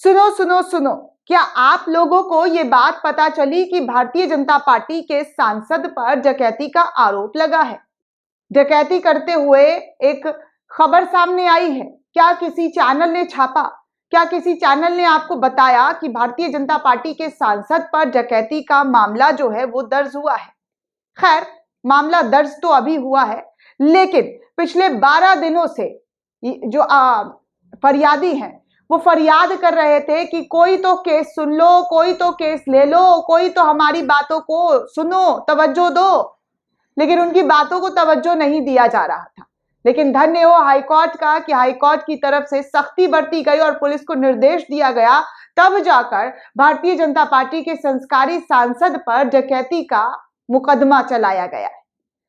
सुनो सुनो सुनो, क्या आप लोगों को ये बात पता चली कि भारतीय जनता पार्टी के सांसद पर डकैती का आरोप लगा है। डकैती करते हुए एक खबर सामने आई है। क्या किसी चैनल ने छापा? क्या किसी चैनल ने आपको बताया कि भारतीय जनता पार्टी के सांसद पर डकैती का मामला जो है वो दर्ज हुआ है? खैर, मामला दर्ज तो अभी हुआ है, लेकिन पिछले 12 दिनों से जो फरियादी हैं वो फरियाद कर रहे थे कि कोई तो केस सुन लो, कोई तो केस ले लो, कोई तो हमारी बातों को सुनो, तवज्जो दो। लेकिन उनकी बातों को तवज्जो नहीं दिया जा रहा था। लेकिन धन्य हो हाईकोर्ट का कि हाईकोर्ट की तरफ से सख्ती बरती गई और पुलिस को निर्देश दिया गया, तब जाकर भारतीय जनता पार्टी के संस्कारी सांसद पर डकैती का मुकदमा चलाया गया है।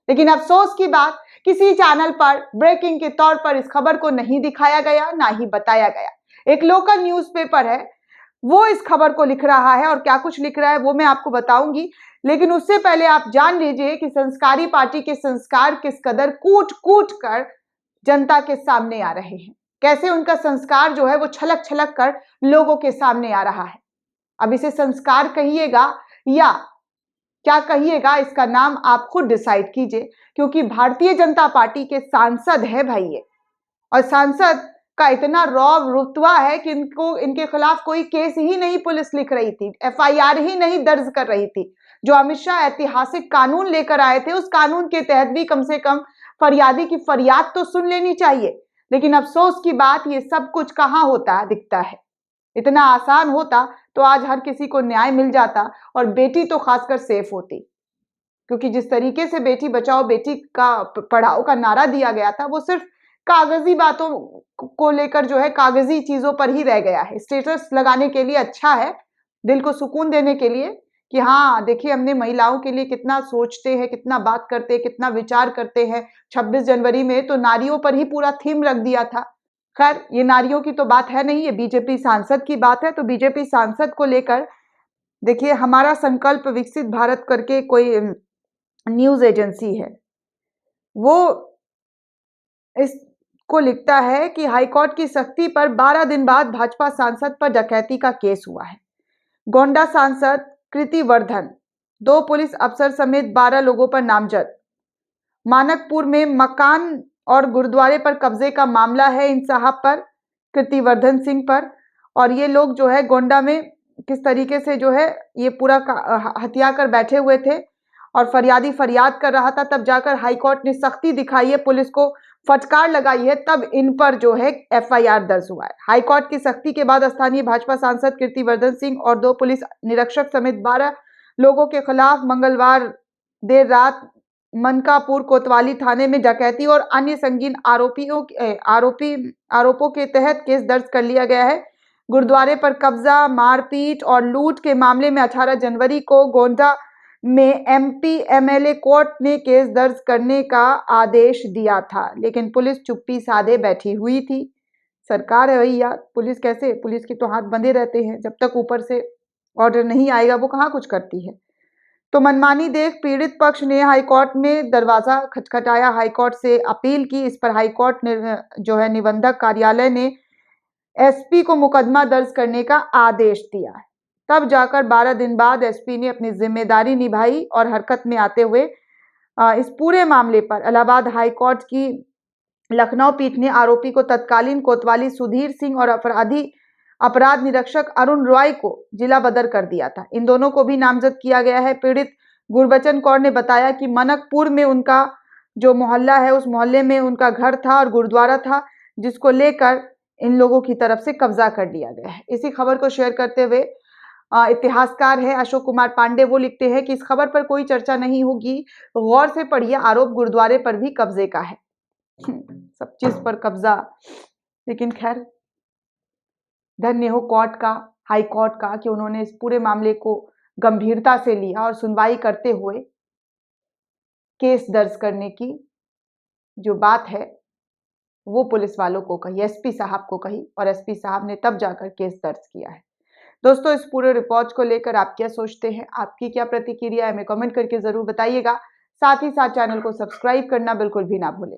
लेकिन अफसोस की बात, किसी चैनल पर ब्रेकिंग के तौर पर इस खबर को नहीं दिखाया गया, ना ही बताया गया। एक लोकल न्यूज़पेपर है, वो इस खबर को लिख रहा है और क्या कुछ लिख रहा है वो मैं आपको बताऊंगी। लेकिन उससे पहले आप जान लीजिए कि संस्कारी पार्टी के संस्कार किस कदर कूट कूट कर जनता के सामने आ रहे हैं, कैसे उनका संस्कार जो है वो छलक छलक कर लोगों के सामने आ रहा है। अब इसे संस्कार कहिएगा या क्या कहिएगा, इसका नाम आप खुद डिसाइड कीजिए, क्योंकि भारतीय जनता पार्टी के सांसद है भाई ये। और सांसद का इतना रौब रुतबा है कि इनके खिलाफ कोई केस ही नहीं पुलिस लिख रही थी, एफआईआर ही नहीं दर्ज कर रही थी। जो अमित शाह ऐतिहासिक कानून लेकर आए थे, उस कानून के तहत भी कम से कम फरियादी की फरियाद तो सुन लेनी चाहिए। लेकिन अफसोस की बात, ये सब कुछ कहाँ होता दिखता है। इतना आसान होता तो आज हर किसी को न्याय मिल जाता और बेटी तो खासकर सेफ होती। क्योंकि जिस तरीके से बेटी बचाओ बेटी का पढ़ाओ का नारा दिया गया था, वो सिर्फ कागजी बातों को लेकर जो है, कागजी चीजों पर ही रह गया है। स्टेटस लगाने के लिए अच्छा है, दिल को सुकून देने के लिए कि हाँ देखिए हमने महिलाओं के लिए कितना सोचते हैं, कितना बात करते हैं, कितना विचार करते हैं। 26 जनवरी में तो नारियों पर ही पूरा थीम रख दिया था। खैर, ये नारियों की तो बात है नहीं, ये बीजेपी सांसद की बात है। तो बीजेपी सांसद को लेकर देखिए, हमारा संकल्प विकसित भारत करके कोई न्यूज एजेंसी है, वो इसको लिखता है कि हाईकोर्ट की सख्ती पर 12 दिन बाद भाजपा सांसद पर डकैती का केस हुआ है। गोंडा सांसद कृति वर्धन, 2 पुलिस अफसर समेत 12 लोगों पर नामजद। मानकपुर में मकान और गुरुद्वारे पर कब्जे का मामला है इन साहब पर, कृति वर्धन सिंह पर। और ये लोग जो है गोंडा में किस तरीके से जो है ये पूरा हथिया कर बैठे हुए थे और फरियादी फरियाद कर रहा था, तब जाकर हाईकोर्ट ने सख्ती दिखाई है, पुलिस को फटकार लगाई है, तब इन पर जो है एफआईआर दर्ज हुआ है। हाईकोर्ट की सख्ती के बाद स्थानीय भाजपा सांसद कीर्ति वर्धन सिंह और 2 पुलिस निरीक्षक समेत 12 लोगों के खिलाफ मंगलवार देर रात मनकापुर कोतवाली थाने में डकैती और अन्य संगीन आरोपों के तहत केस दर्ज कर लिया गया है। गुरुद्वारे पर कब्जा, मारपीट और लूट के मामले में 18 जनवरी को गोंडा में एमपी एमएलए कोर्ट ने केस दर्ज करने का आदेश दिया था, लेकिन पुलिस चुप्पी साधे बैठी हुई थी। सरकार है भैया, पुलिस कैसे, पुलिस के तो हाथ बंधे रहते हैं, जब तक ऊपर से ऑर्डर नहीं आएगा वो कहाँ कुछ करती है। तो मनमानी देख पीड़ित पक्ष ने हाईकोर्ट में दरवाजा खटखटाया, हाईकोर्ट से अपील की। इस पर हाईकोर्ट ने जो है निबंधक कार्यालय ने एसपी को मुकदमा दर्ज करने का आदेश दिया है। तब जाकर 12 दिन बाद एसपी ने अपनी जिम्मेदारी निभाई और हरकत में आते हुए इस पूरे मामले पर इलाहाबाद हाईकोर्ट की लखनऊ पीठ ने आरोपी को तत्कालीन कोतवाली सुधीर सिंह और अपराध निरीक्षक अरुण रॉय को जिला बदर कर दिया था। इन दोनों को भी नामजद किया गया है। पीड़ित गुरबचन कौर ने बताया कि मनकपुर में उनका जो मोहल्ला है, उस मोहल्ले में उनका घर था और गुरुद्वारा था, जिसको लेकर इन लोगों की तरफ से कब्जा कर लिया गया है। इसी खबर को शेयर करते हुए इतिहासकार है अशोक कुमार पांडे, वो लिखते हैं कि इस खबर पर कोई चर्चा नहीं होगी, गौर से पढ़िए, आरोप गुरुद्वारे पर भी कब्जे का है। सब चीज पर कब्जा। लेकिन खैर, धन्य हो कोर्ट का, हाई कोर्ट का, कि उन्होंने इस पूरे मामले को गंभीरता से लिया और सुनवाई करते हुए केस दर्ज करने की जो बात है वो पुलिस वालों को कही, एसपी साहब को कही, और एसपी साहब ने तब जाकर केस दर्ज किया है। दोस्तों, इस पूरे रिपोर्ट को लेकर आप क्या सोचते हैं, आपकी क्या प्रतिक्रिया है, हमें कमेंट करके जरूर बताइएगा। साथ ही साथ चैनल को सब्सक्राइब करना बिल्कुल भी ना भूलें।